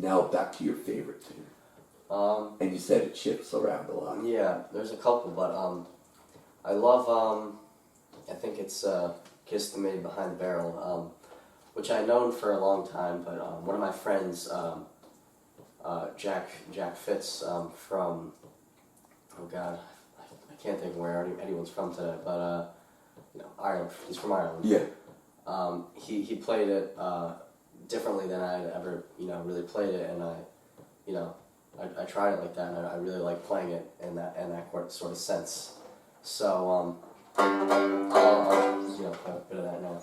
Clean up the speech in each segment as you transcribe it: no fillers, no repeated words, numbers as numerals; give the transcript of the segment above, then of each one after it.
Now back to your favorite tune. And you said it shifts around a lot. Yeah, there's a couple, but I love, I think it's Kiss the Maid Behind the Barrel, which I'd known for a long time, but one of my friends, Jack Fitz from, oh God, I can't think where anyone's from today, but Ireland. He's from Ireland. Yeah. He played it differently than I'd ever really played it, and I tried it like that, and I really like playing it in that sort of sense. So I'll play a bit of that now.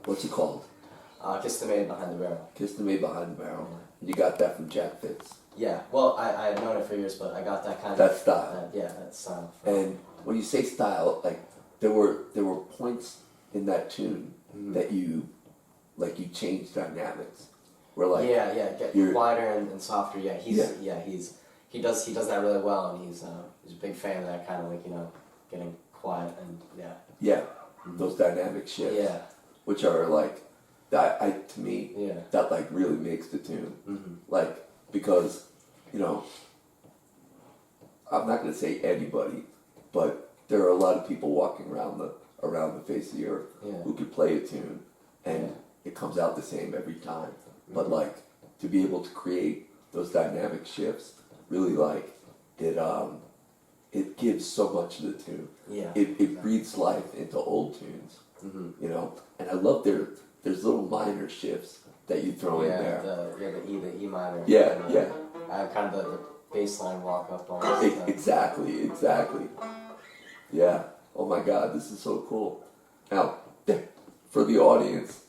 What's it called? Kiss the Maid Behind the Barrel. Kiss the Maid Behind the Barrel. You got that from Jack Fitz. Yeah, well, I had known it for years, but I got that kind that style. That style. And when you say style, like there were points in that tune that you changed dynamics. Where like get quieter and softer. Yeah, he does that really well, and he's a big fan of that kind of getting quiet and those dynamic shifts. Yeah. Which are like that to me that like really makes the tune. Like because I'm not gonna say anybody, but there are a lot of people walking around the face of the earth who could play a tune and it comes out the same every time. But like to be able to create those dynamic shifts, really like it gives so much to the tune. Yeah. It breathes life into old tunes. And I love there's little minor shifts that you throw in there. The E minor. Yeah. Kind of the bass line walk up on Exactly. Yeah. Oh my God, this is so cool. Now, for the audience,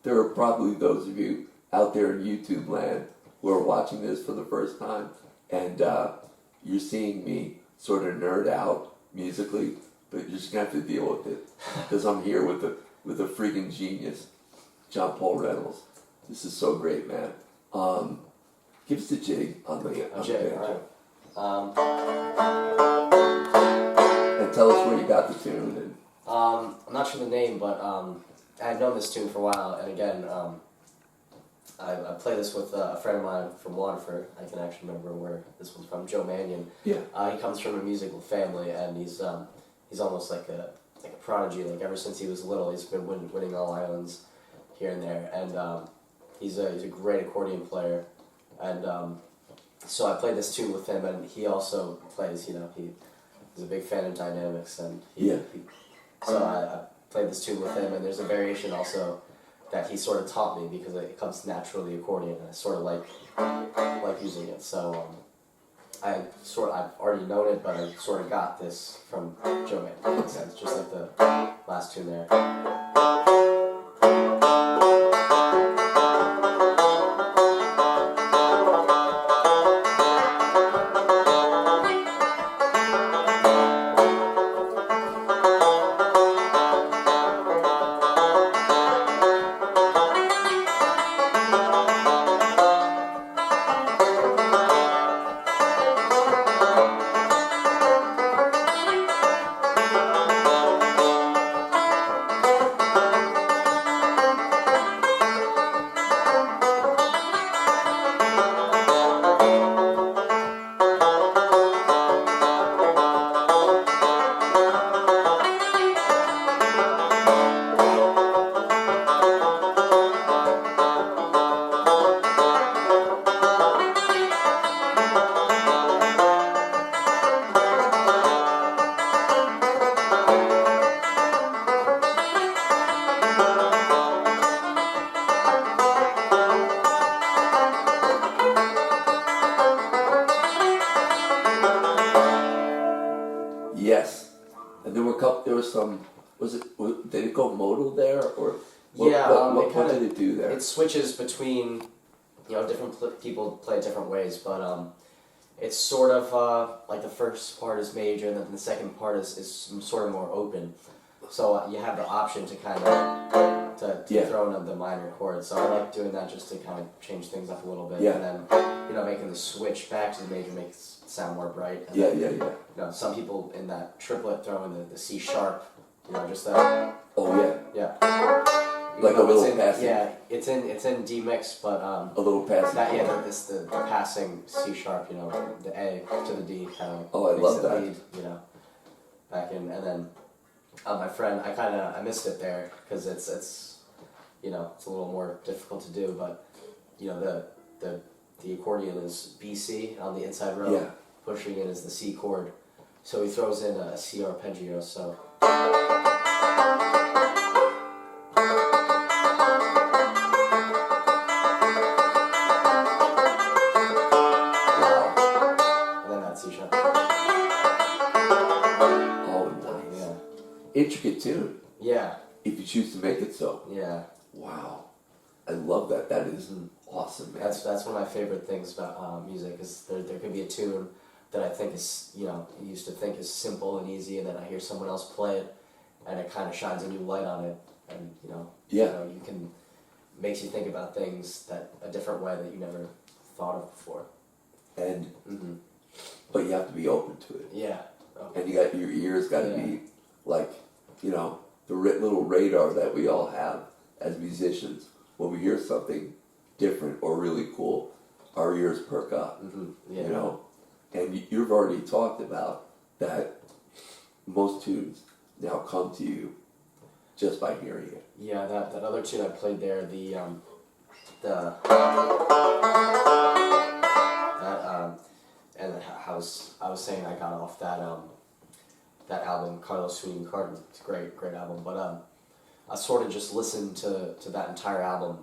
there are probably those of you out there in YouTube land who are watching this for the first time, and you're seeing me sort of nerd out musically, but you're just gonna have to deal with it because I'm here with a freaking genius, John Paul Reynolds. This is so great, man. Give us a jig on the jig. All right. And tell us where you got the tune. And I'm not sure the name, but I've known this tune for a while, and again, I play this with a friend of mine from Waterford. I can actually remember where this one's from, Joe Mannion. Yeah. He comes from a musical family, and he's almost like a prodigy. Like ever since he was little, he's been winning all islands here and there, and he's a great accordion player. And so I played this tune with him, and he also plays. He's a big fan of dynamics, and so I played this tune with him, and there's a variation also that he sort of taught me because it comes naturally accordion, and I sort of like using it. So I've already known it, but I sort of got this from Joe Man, in a sense, just like the last tune there. Did it go modal there, or what did it do there? It switches between, different people play it different ways, but it's sort of like the first part is major, and then the second part is sort of more open. So you have the option to kind of throw in the minor chords. So I like doing that just to kind of change things up a little bit, and then making the switch back to the major makes it sound more bright. And then, some people in that triplet throw in the C sharp, just that. Oh yeah. Yeah. Like a little passing. Yeah, it's in D mix, but a little passing. The passing C sharp, the A to the D kind of. Oh, I love that. Lead, back in, and then my friend, I missed it there because it's a little more difficult to do, but the accordion is B C on the inside row. Yeah. Pushing in is the C chord, so he throws in a C arpeggio. So. Intricate tune. Yeah. If you choose to make it so. Yeah. Wow. I love that. That is awesome, man. That's one of my favorite things about music is there can be a tune that I think is, I used to think is simple and easy, and then I hear someone else play it, and it kind of shines a new light on it, and you can makes you think about things that a different way that you never thought of before. And but you have to be open to it. Yeah. Okay. And your ears got to be like, the little radar that we all have as musicians. When we hear something different or really cool, our ears perk up. Yeah. And you've already talked about that most tunes now come to you just by hearing it. Yeah, that other tune I played there, and I was saying I got off that album, Carlos Sweeney Carton. It's a great album, but I sort of just listened to that entire album,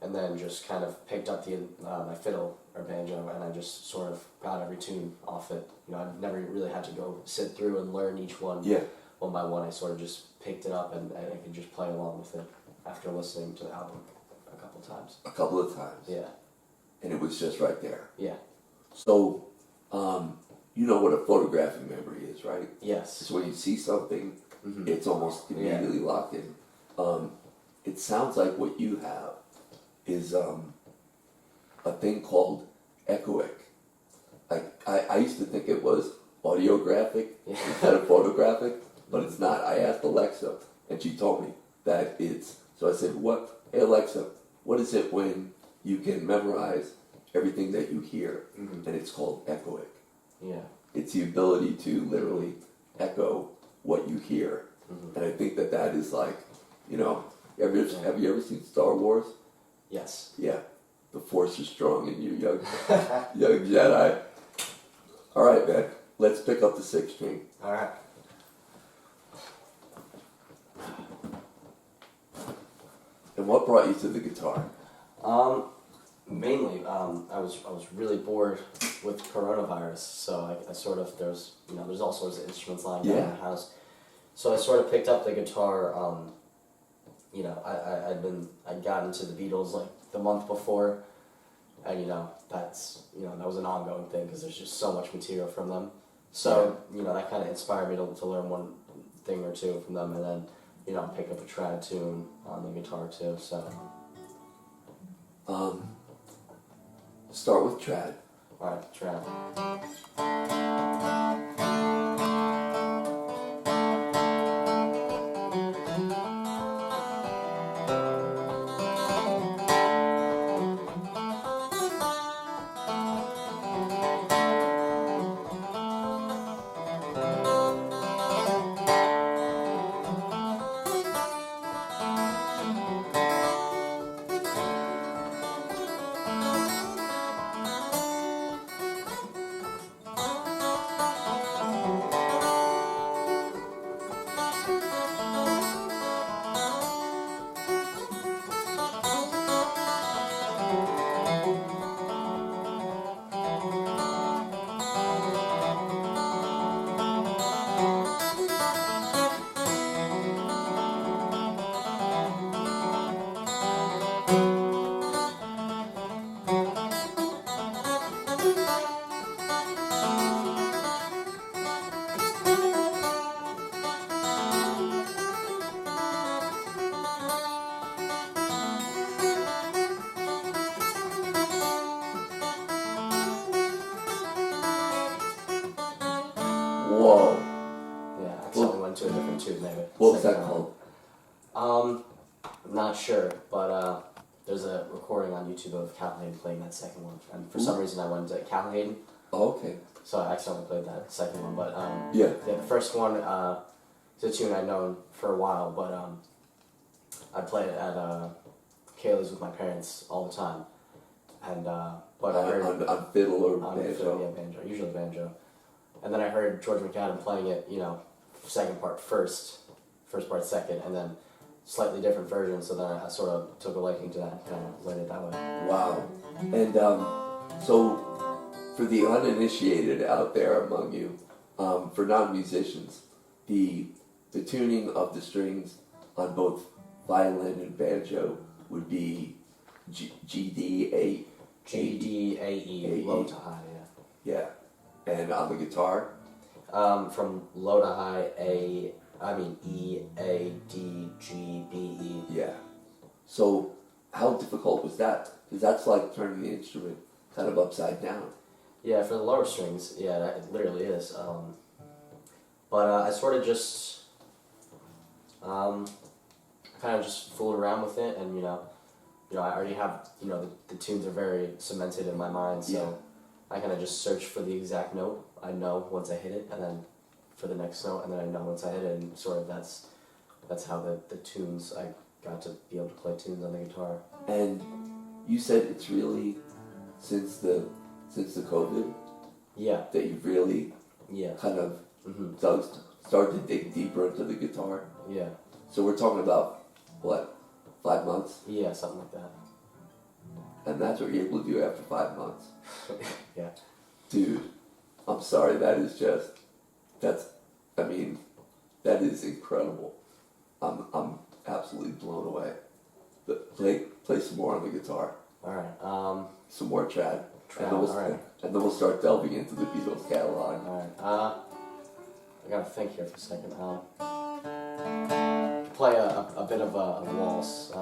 and then just kind of picked up my fiddle or banjo, and I just sort of got every tune off it. I've never really had to go sit through and learn each one one by one. I sort of just picked it up, and I could just play along with it after listening to the album a couple times. A couple of times. Yeah. And it was just right there. Yeah. So, you know what a photographic memory is, right? Yes. So when you see something, it's almost immediately locked in. It sounds like what you have is a thing called Echoic. I used to think it was audiographic instead of photographic, but it's not. I asked Alexa, and she told me that it's. So I said, Hey Alexa, what is it when you can memorize everything that you hear? And it's called Echoic. Yeah. It's the ability to literally echo what you hear. And I think that is like, have you ever seen Star Wars? Yes. Yeah. The Force is strong in you, young Jedi. All right, man. Let's pick up the 6th string. All right. And what brought you to the guitar? Mainly, I was really bored with coronavirus, so I sort of there's all sorts of instruments lying down in the house, so I sort of picked up the guitar. I'd gotten into the Beatles like the month before, and that was an ongoing thing because there's just so much material from them. So that kind of inspired me to learn one thing or two from them, and then pick up a trad tune on the guitar too. So. Start with trad. Alright, trad. tune there. What was Second that one. called? Not sure, but there's a recording on YouTube of Cal Hayden playing that second one, and for some reason I went to Cal Hayden, Oh, okay. so I accidentally played that second one. But Yeah. the first one is a tune I'd known for a while, but I played it at Kayla's with my parents all the time, and but I heard On fiddle or on banjo. fiddle, yeah, banjo, usually banjo, and then I heard George McAdam playing it, second part first part second, and then slightly different version. So then I sort of took a liking to that and kind of learned it that way. Wow. And so for the uninitiated out there among you, for non-musicians, the tuning of the strings on both violin and banjo would be G D A G-D-A-E, low to high, yeah. And on the guitar, from low to high, E, A, D, G, B, E. yeah. So how difficult was that? Because that's like turning the instrument kind of upside down. Yeah, for the lower strings, yeah, it literally is. But I sort of just, kind of just fooled around with it, and I already have, the tunes are very cemented in my mind, so Yeah. I kind of just search for the exact note. I know once I hit it, and then for the next note, and then I know once I hit it, and sort of that's how the tunes, I got to be able to play tunes on the guitar. And you said it's really since the COVID Yeah, that you've really yeah, kind of mhm, started to dig deeper into the guitar. yeah, So we're talking about what, 5 months? yeah, something like that. And that's what you're able to do after 5 months. Yeah. Dude, I'm sorry, that is incredible. I'm absolutely blown away. But play some more on the guitar. All right. Some more trad. All right. And then we'll start delving into the Beatles catalog. All right. I gotta think here for a second. Play a bit of a waltz.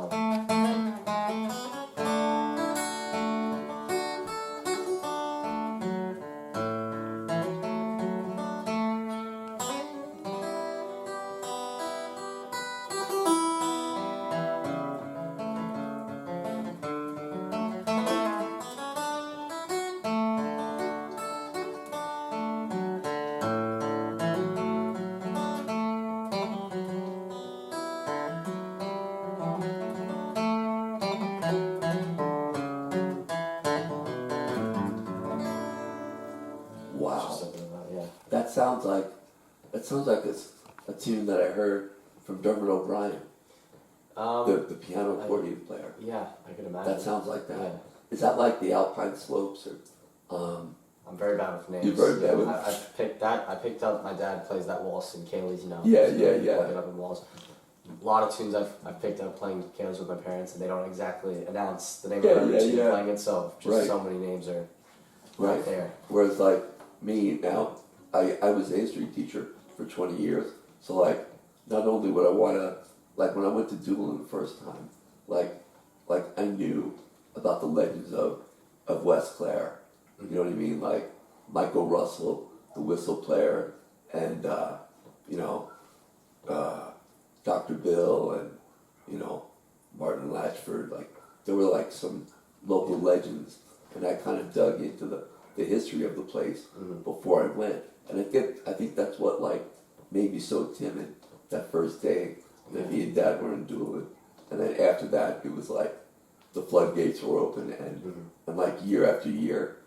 Wow. Just a bit of yeah. That sounds like a tune that I heard from Dermot O'Brien, the piano accordion player. Yeah, I could imagine. That sounds like that. Yeah. Is that like the Alpine Slopes or? I'm very bad with names. You're very bad with. I picked that. I picked up. My dad plays that waltz in Kaylee's. Yeah. Look it up in waltz. A lot of tunes I've picked up playing Kaylee's with my parents, and they don't exactly announce the name of every tune playing it. So just so many names are right there. Whereas like me now, I was a history teacher for 20 years. So like, not only would I want to, like when I went to Doolin the first time, like I knew about the legends of West Clare. You know what I mean? Like Michael Russell, the whistle player, and Dr. Bill, and Martin Latchford. Like there were like some local legends, and I kind of dug into the history of the place before I went. And I think that's what like made me so timid that first day that me and Dad were in Doolin. And then after that, it was like the floodgates were open, and like year after year,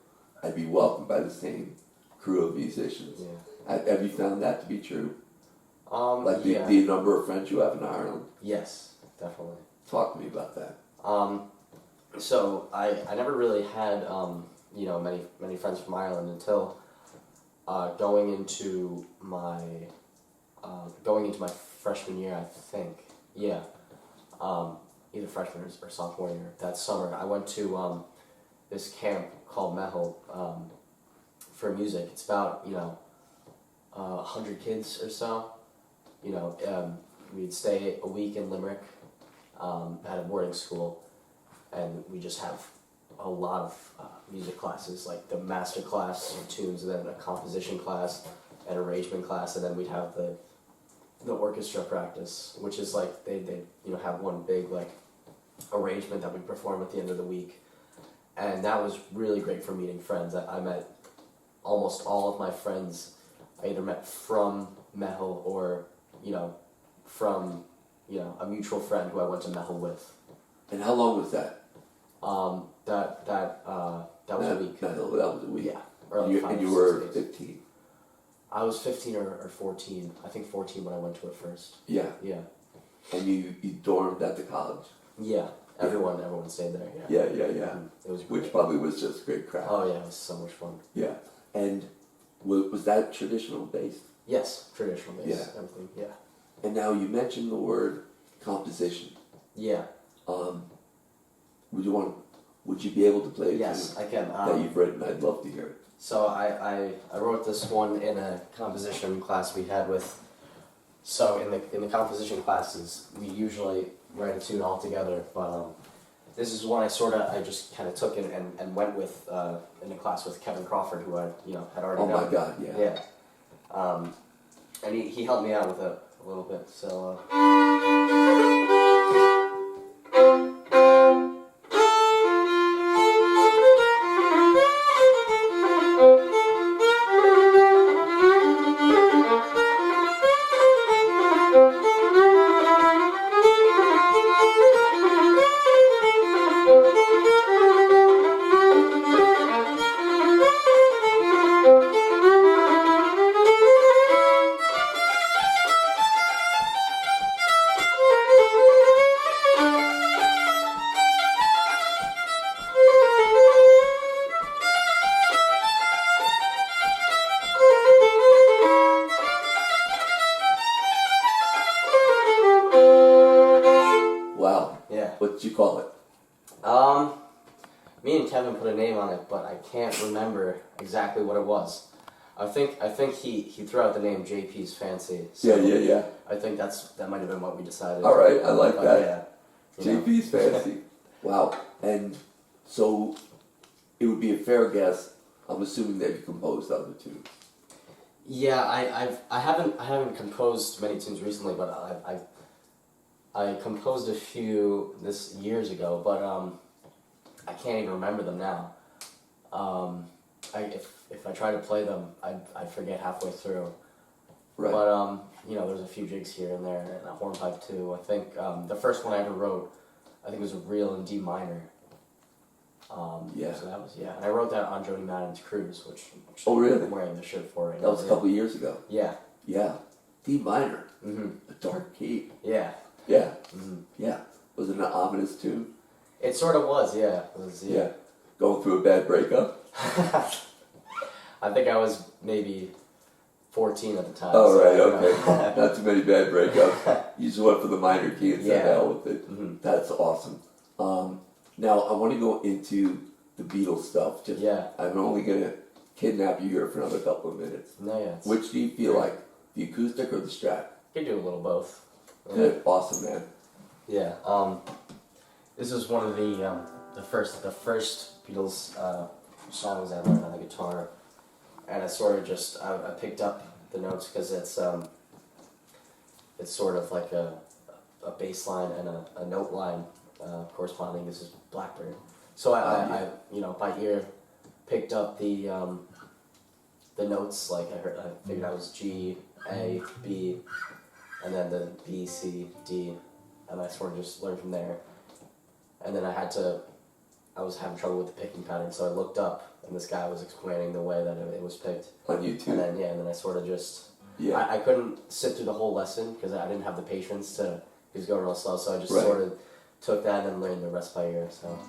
I'd be welcomed by the same crew of musicians. Yeah. Have you found that to be true? Like yeah. the number of friends you have in Ireland? Yes, definitely. Talk to me about that. So I never really had many friends from Ireland until going into my freshman year, I think. Yeah, either freshman or sophomore year. That summer, I went to this camp called Mehel for music. It's about 100 kids or so. We'd stay a week in Limerick at a boarding school, and we just have a lot of music classes, like the master class in tunes, and then a composition class, an arrangement class, and then we'd have the the orchestra practice, which is like they have one big like arrangement that we perform at the end of the week, and that was really great for meeting friends. I met almost all of my friends. I either met from Mehel or from a mutual friend who I went to Mehel with. And how long was that? That was a week. That was a week. Yeah. Early And you were 15. I was 15 or 14. I think 14 when I went to it first. Yeah. Yeah. And you dormed at the college. Yeah. Everyone stayed there. Yeah. It was great. Which probably was just great crap. Oh yeah, it was so much fun. Yeah. And was that traditional based? Yes, traditional based. Yeah. Everything. Yeah. And now you mentioned the word composition. Yeah. Would you be able to play a Yes, tune I can. that you've written? I'd love to hear it. So I wrote this one in a composition class we had with. So in the composition classes, we usually write a tune all together, but this is one I just kind of took and went with in a class with Kevin Crawford, who I had already known. Oh my God, yeah. Yeah. And he helped me out with it a little bit. So. Wow. Yeah. What did you call it? Me and Kevin put a name on it, but I can't remember exactly what it was. I think he threw out the name JP's Fancy. So Yeah. I think that might have been what we decided. All right, I like But that. Yeah. you know. JP's Fancy. Wow. And so it would be a fair guess. I'm assuming that you composed other tunes. Yeah, I haven't composed many tunes recently, but I composed a few this years ago, but I can't even remember them now. If I try to play them, I forget halfway through. Right. But there's a few jigs here and there, and a hornpipe too. I think the first one I ever wrote, I think it was a reel in D minor. Yeah. So that was and I wrote that on Jody Madden's Cruise, which Oh, really? I'm wearing the shirt for right That now. was a couple of years ago. Yeah. Yeah. D minor. Mm-hmm. A dark key. Yeah. Yeah. Mm-hmm. Yeah. Was it an ominous tune? It sort of was, yeah. It was, Yeah. Going through a bad breakup? I think I was maybe 14 at the time. Oh, so, right, okay. Not too many bad breakups. You just went for the minor key and said Yeah. hell with it. Mm-hmm. That's awesome. Now, I want to go into the Beatles stuff. I'm only going to kidnap you here for another couple of minutes. No, yeah. Which do you feel like? The acoustic or the Strat? You do a little both. Good. Awesome, man. Yeah. This was one of the first Beatles songs I learned on the guitar, and I sort of just I picked up the notes because it's sort of like a bass line and a note line corresponding. This is Blackbird. So I by ear picked up the notes. Like I figured I was G, A, B, and then the B, C, D, and I sort of just learned from there. And then I was having trouble with the picking pattern, so I looked up, and this guy was explaining the way that it was picked. On YouTube? And then I sort of just... Yeah. I couldn't sit through the whole lesson, because I didn't have the patience to... He was going real slow, so I just Right. sort of took that and then learned the rest by ear, so...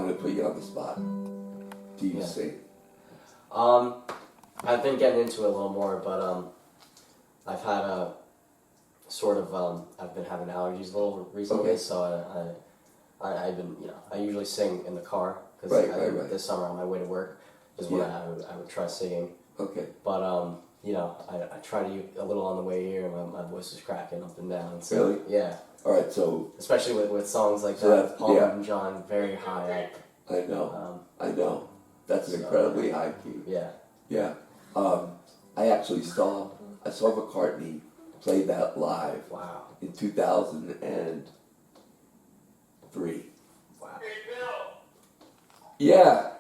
want to put you on the spot. Do you Yeah. sing? I've been getting into it a little more, but I've had a sort of I've been having allergies a little recently, Okay. so I've been I usually sing in the car because Right. this summer on my way to work is when Yeah. I would try singing, Okay. but I try to use a little on the way here, and my voice is cracking up and down. So, Really? Yeah. All right. So Especially with songs like So that, that's- Paul yeah. and John, very high up. I know. I know. That's an so- incredibly high key. Yeah. Yeah. I actually saw McCartney play that live Wow. in 2003. Wow. Yeah.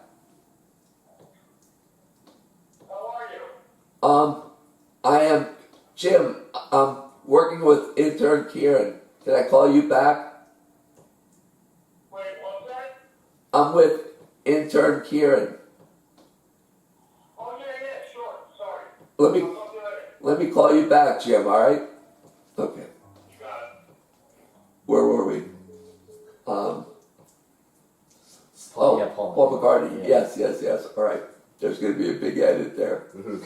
How are you? I am Jim. I'm working with intern Kieran. Can I call you back? Wait, what's that? I'm with intern Kieran. Oh, yeah, sure. Sorry. Let me I'll talk to you later. let me call you back, Jim. All right? Okay. You got it. Where were we? Paul, yeah, Paul. Paul McCartney. Yeah. Yes. All right. There's going to be a big edit there. Mhm.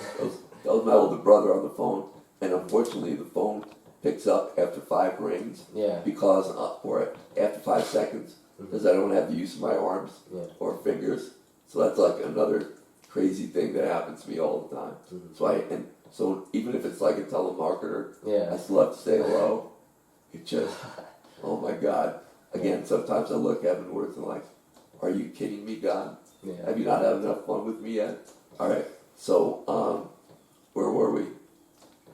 That was my older brother on the phone, and unfortunately, the phone picks up after 5 rings Yeah. because, or after 5 seconds, because I don't have the use of my arms Yeah. or fingers. So that's like another crazy thing that happens to me all the time. Mhm. So even if it's like a telemarketer, I Yeah. still have to say hello. It just, oh my God. Again, sometimes I look heavenwards and like, are you kidding me, God? Yeah. Have you not had enough fun with me yet? All right. So, where were we?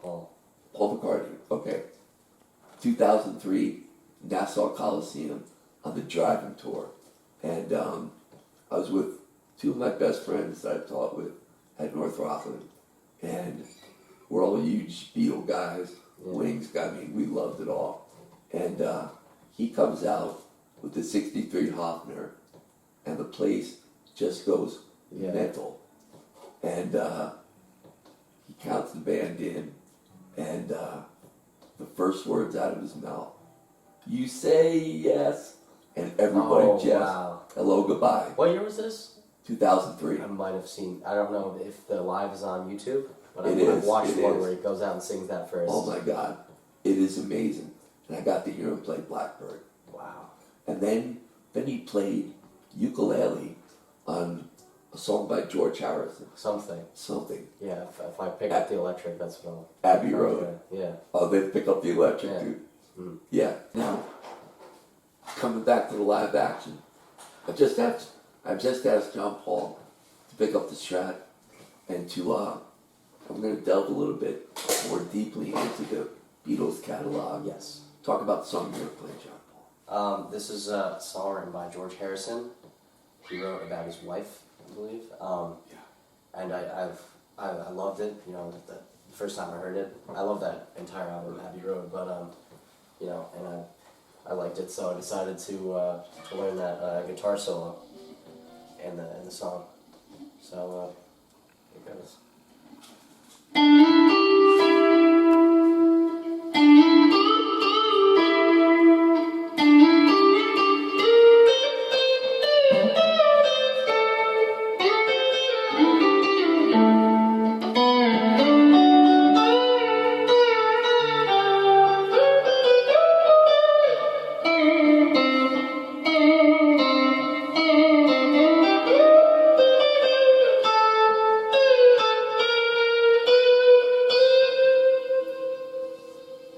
Paul. Paul McCartney. Okay. 2003, Nassau Coliseum on the driving tour. And I was with 2 of my best friends that I taught with at North Rockland. And we're all huge Beatle guys, Yeah. Wings guy. I mean, we loved it all. And he comes out with the 63 Hofner, and the place just goes Yeah. mental. And he counts the band in, and the first words out of his mouth, "You say yes," and everybody Oh, just, wow. hello, goodbye. What year was this? 2003. I might have seen. I don't know if the live is on YouTube, but It I've is, watched it one is. where he goes out and sings that first. Oh my God, it is amazing. And I got to hear him play Blackbird. Wow. And then he played ukulele on a song by George Harrison, Something. something. Yeah. If I pick up the electric, that's what I'll. Abbey Road. Yeah. Oh, they pick up the electric, Yeah. dude. Mhm. Yeah. Now, coming back to the live action, I've just asked John Paul to pick up the Strat and to I'm going to delve a little bit more deeply into the Beatles catalog. Yes. Talk about the song you're playing, John Paul. This is a song written by George Harrison. He wrote about his wife, I believe. And I loved it. You know, the first time I heard it, I love that entire album, Abbey Road. But and I liked it, so I decided to learn that guitar solo in the song. So here goes.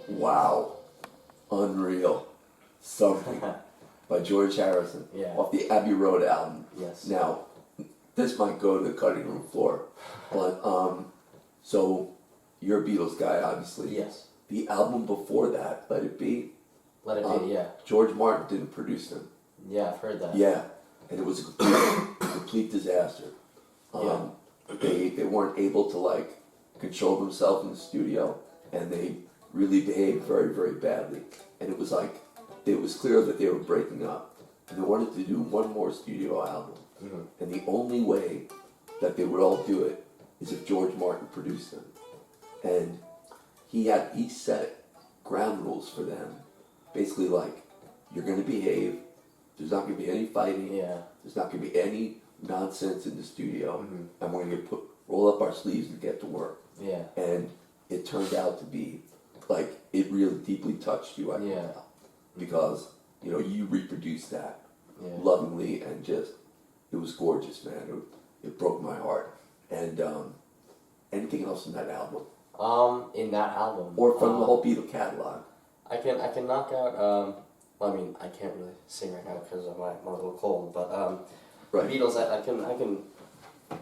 Wow. Unreal. Something by George Harrison Yeah. off the Abbey Road album. Yes. Now, this might go to the cutting room floor, but so you're a Beatles guy, obviously. Yes. The album before that, Let It Be, Let It Be. Yeah. George Martin didn't produce them. Yeah, I've heard that. Yeah, and it was a complete disaster. They weren't able to like control themselves in the studio, and they really behaved very, very badly. And it was like it was clear that they were breaking up, and they wanted to do one more studio album. Mhm. And the only way that they would all do it is if George Martin produced them. And he set ground rules for them. Basically like, you're gonna behave, there's not gonna be any fighting, Yeah. There's not going to be any nonsense in the studio, Mhm. and we're going to roll up our sleeves and get to work. Yeah. And it turned out to be like it really deeply touched you. I can Yeah. tell, because you reproduced that Yeah. lovingly, and just it was gorgeous, man. It broke my heart. And anything else in that album, In that album. or from the whole Beatle catalog? I can knock out. Well, I mean, I can't really sing right now because of my little cold. But Right. the Beatles, I can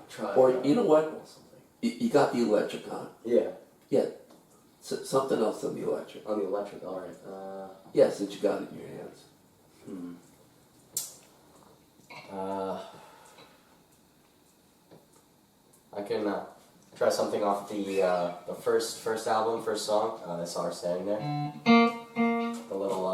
try. Or you know what? Something. You got the electric on. Yeah. Yeah. Something else on the electric. On the electric. All right. Yeah, since you got it in your hands. I can try something off the first album, first song. I saw her standing there. The little.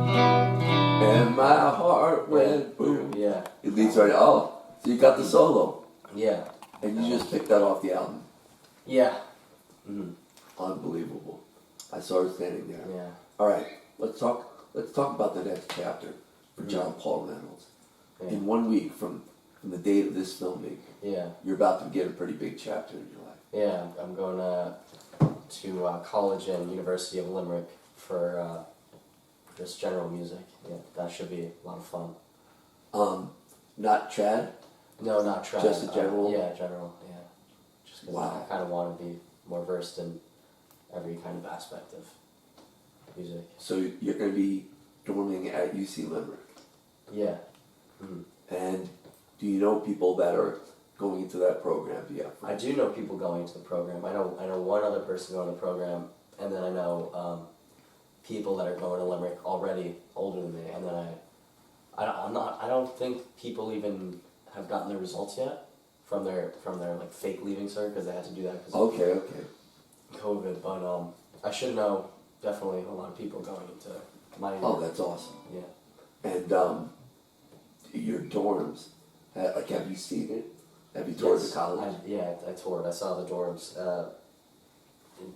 And my heart went boom. Yeah. It leads right. Oh, so you got the solo, Yeah. and you just picked that off the album. Yeah. Unbelievable. I saw her standing there. Yeah. All right, let's talk about the next chapter for John Paul Reynolds. Yeah. In 1 week from the date of this filming, Yeah. you're about to get a pretty big chapter in your life. Yeah. I'm going to college and University of Limerick for just general music. Yeah, that should be a lot of fun. Not Chad. No, not try. Just a general? Yeah, general. Yeah. Just because Wow. I kind of want to be more versed in every kind of aspect of music. So you're going to be dorming at UC Limerick. Yeah. And do you know people that are going into that program? Do you have I friends? do know people going into the program. I know one other person going to the program, and then I know people that are going to Limerick already older than me, and then I don't think people even have gotten their results yet from their like fake leaving cert, because they had to do that because Okay. of COVID. But I should know definitely a lot of people going into my Oh, that's awesome. yeah. And your dorms, have you seen it? Have you toured the college? I toured. I saw the dorms.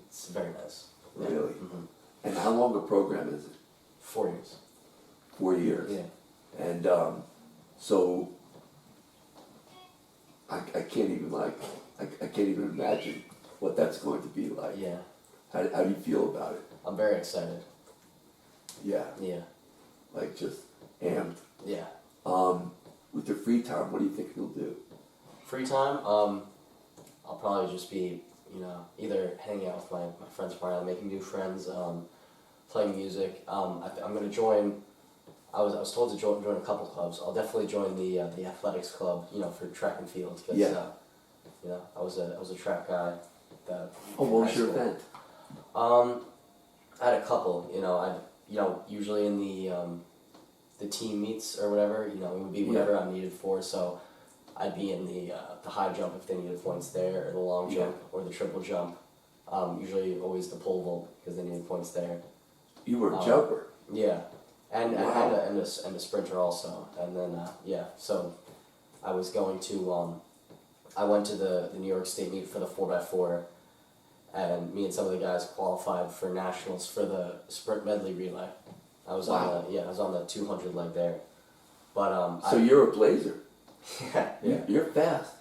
It's very nice. Yeah. Really? Mhm. And how long a program is it? 4 years. 4 years. Yeah. And so I can't even I can't even imagine what that's going to be like. Yeah. How do you feel about it? I'm very excited. Yeah, Yeah. like just amped. Yeah. With your free time, what do you think you'll do? Free time, I'll probably just be, either hanging out with my friends around, making new friends, playing music. I'm going to join, I was told to join a couple clubs. I'll definitely join the athletics club, for track and field. Cause, Yeah. I was a track guy. Oh, what was your event? I had a couple, usually in the team meets or whatever, it would be whatever I'm needed for. So I'd be in the high jump if they needed points there, or the long jump, or the triple jump. Usually always the pole vault because they needed points there. You were a jumper. Yeah, and Wow. and a sprinter also. And then so I was going to I went to the New York State meet for the 4x4, and me and some of the guys qualified for nationals for the sprint medley relay. I was Wow. I was on the 200 leg there, but So you're a blazer. yeah. You're fast.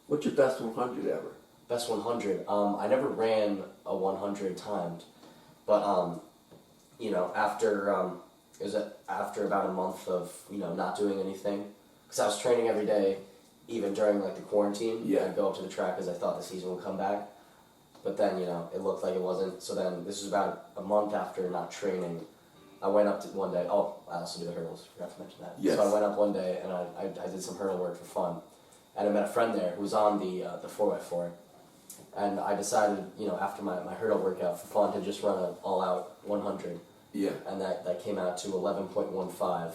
What's your best 100 ever? Best 100. I never ran a 100 timed, but after about a month of not doing anything, because I was training every day, even during like the quarantine. Yeah. I'd go up to the track because I thought the season would come back, but then it looked like it wasn't. So then this was about a month after not training. I went up to one day. Oh, I also do the hurdles. Forgot to mention that. Yes. So I went up one day and I did some hurdle work for fun, and I met a friend there who was on the 4x4, and I decided after my hurdle workout for fun to just run an all-out 100, Yeah. and that came out to 11.15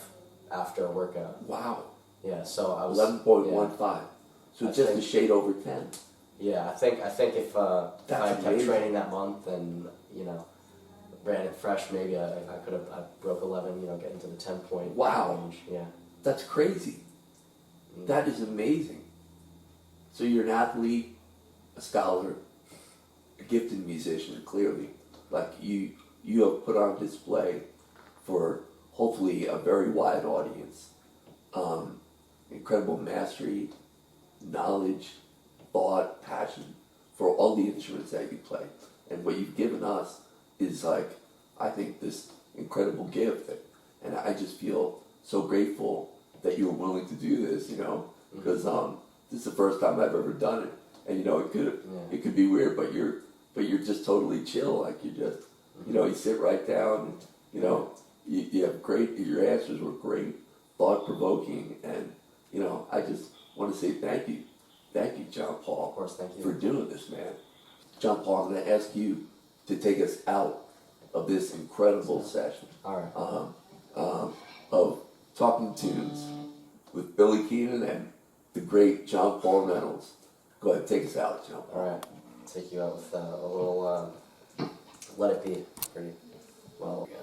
after a workout. Wow. Yeah, so I was 11.15. So I just a think- shade over 10. Yeah, I think if I That's had kept amazing. training that month and ran it fresh, maybe I could have broke 11. Get into the 10-point Wow. range. Yeah. That's crazy. That is amazing. So you're an athlete, a scholar, a gifted musician, clearly. Like you have put on display for hopefully a very wide audience. Incredible mastery, knowledge, thought, passion for all the instruments that you play. And what you've given us is like, I think, this incredible gift. And I just feel so grateful that you were willing to do this, because this is the first time I've ever done it. And it could be weird, but you're just totally chill. Like you just, you sit right down. And, you have your answers were great, thought provoking, and I just want to say thank you, John Paul. Of course, thank you. For doing this, man. John Paul, I'm going to ask you to take us out of this incredible session. All right. Of Talking Tunes with Billy Keenan and the great John Paul Reynolds. Go ahead, take us out, John Paul. All right. Take you out with a little Let It Be. Pretty well. Yeah.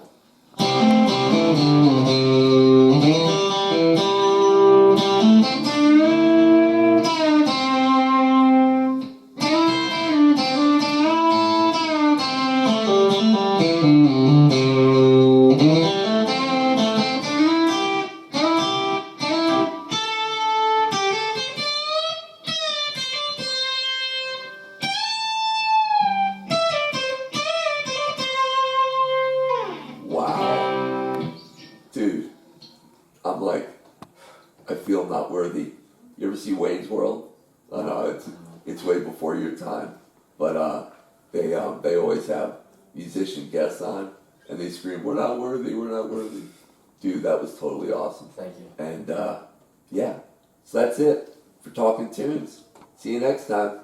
Wow. Dude, I'm like, I feel not worthy. You ever see Wayne's World? No, it's way before your time. But they always have musician guests on, and they scream, "We're not worthy, we're not worthy." Dude, that was totally awesome. Thank you. And yeah, so that's it for Talking Tunes. See you next time.